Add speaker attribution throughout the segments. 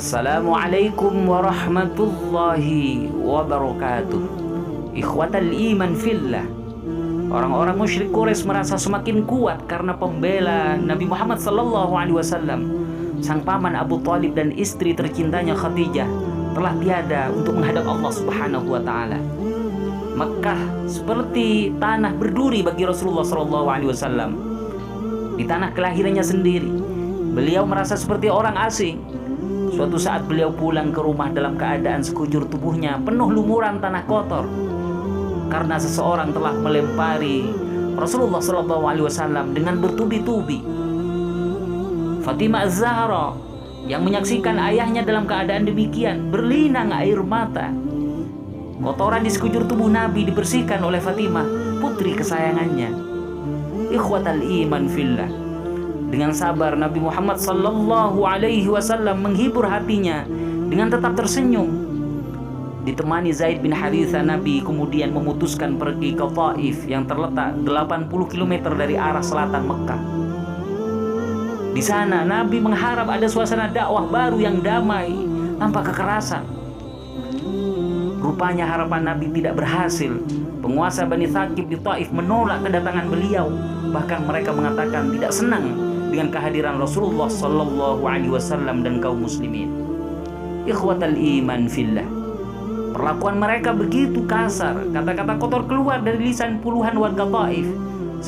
Speaker 1: Assalamualaikum warahmatullahi wabarakatuh. Ikhwatal iman fillah. Orang-orang musyrik Quraisy merasa semakin kuat karena pembela Nabi Muhammad SAW. Sang paman Abu Thalib dan istri tercintanya Khadijah telah tiada untuk menghadap Allah Subhanahu wa taala. Mekkah seperti tanah berduri bagi Rasulullah SAW. Di tanah kelahirannya sendiri, beliau merasa seperti orang asing. Suatu saat beliau pulang ke rumah dalam keadaan sekujur tubuhnya penuh lumuran tanah kotor karena seseorang telah melempari Rasulullah SAW dengan bertubi-tubi. Fatimah Az-Zahra yang menyaksikan ayahnya dalam keadaan demikian berlinang air mata. Kotoran di sekujur tubuh Nabi dibersihkan oleh Fatimah, putri kesayangannya. Ikhwatal iman fillah. Dengan sabar Nabi Muhammad SAW menghibur hatinya dengan tetap tersenyum. Ditemani Zaid bin Haritha, Nabi kemudian memutuskan pergi ke Taif yang terletak 80 km dari arah selatan Mekkah. Di sana Nabi mengharap ada suasana dakwah baru yang damai tanpa kekerasan. Rupanya harapan Nabi tidak berhasil. Penguasa Bani Thaqif di Taif menolak kedatangan beliau. Bahkan mereka mengatakan tidak senang dengan kehadiran Rasulullah SAW dan kaum muslimin. Ikhwatal iman fillah. Perlakuan mereka begitu kasar, kata-kata kotor keluar dari lisan puluhan warga Taif.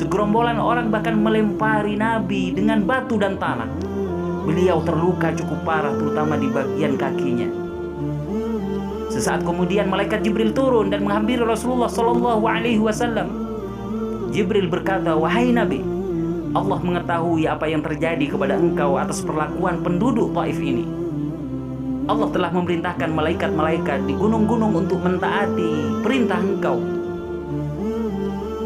Speaker 1: Segerombolan orang bahkan melempari Nabi dengan batu dan tanah. Beliau terluka cukup parah, terutama di bagian kakinya. Sesaat kemudian malaikat Jibril turun dan menghampiri Rasulullah SAW. Jibril berkata, "Wahai Nabi, Allah mengetahui apa yang terjadi kepada engkau atas perlakuan penduduk Taif ini. Allah telah memerintahkan malaikat-malaikat di gunung-gunung untuk mentaati perintah engkau."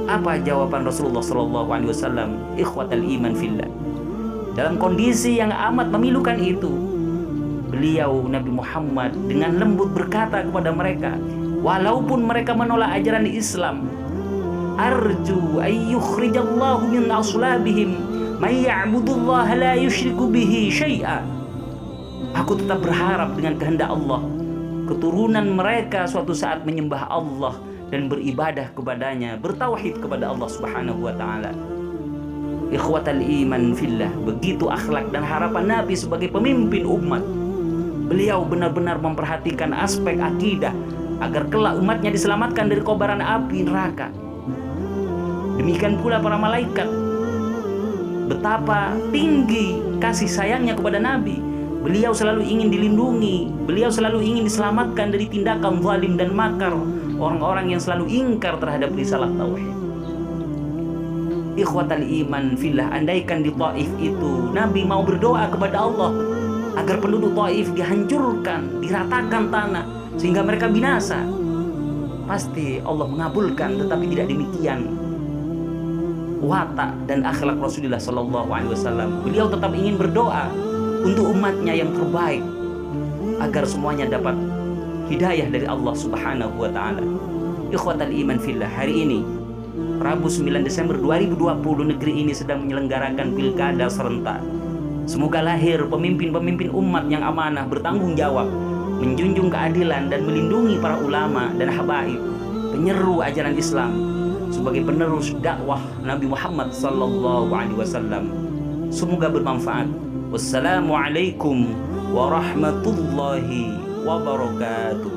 Speaker 1: Apa jawaban Rasulullah SAW? Ikhwatal iman fillah. Dalam kondisi yang amat memilukan itu, beliau Nabi Muhammad dengan lembut berkata kepada mereka, walaupun mereka menolak ajaran Islam, arju ayyukhrijallahu min aslabihim may ya'budullaha la yusyriku bihi syai'a. Aku tetap berharap dengan kehendak Allah, keturunan mereka suatu saat menyembah Allah dan beribadah kepadanya, bertauhid kepada Allah Subhanahu wa taala. Ikhwatal iman fillah, begitu akhlak dan harapan Nabi sebagai pemimpin umat. Beliau benar-benar memperhatikan aspek akidah agar kelak umatnya diselamatkan dari kobaran api neraka. Demikian pula para malaikat. Betapa tinggi kasih sayangnya kepada Nabi. Beliau selalu ingin dilindungi. Beliau selalu ingin diselamatkan dari tindakan zalim dan makar orang-orang yang selalu ingkar terhadap risalah tauhid. Ikhwatal iman fillah, andaikan di Taif itu Nabi mau berdoa kepada Allah agar penduduk Taif dihancurkan, diratakan tanah sehingga mereka binasa, pasti Allah mengabulkan. Tetapi tidak demikian watak dan akhlak Rasulullah SAW. Beliau tetap ingin berdoa untuk umatnya yang terbaik agar semuanya dapat hidayah dari Allah Subhanahu wa taala. Ikhwatal iman fillah, hari ini Rabu 9 Desember 2020 negeri ini sedang menyelenggarakan pilkada serentak. Semoga lahir pemimpin-pemimpin umat yang amanah, bertanggung jawab, menjunjung keadilan dan melindungi para ulama dan habaib, penyeru ajaran Islam sebagai penerus dakwah Nabi Muhammad SAW. Semoga bermanfaat. Wassalamualaikum warahmatullahi wabarakatuh.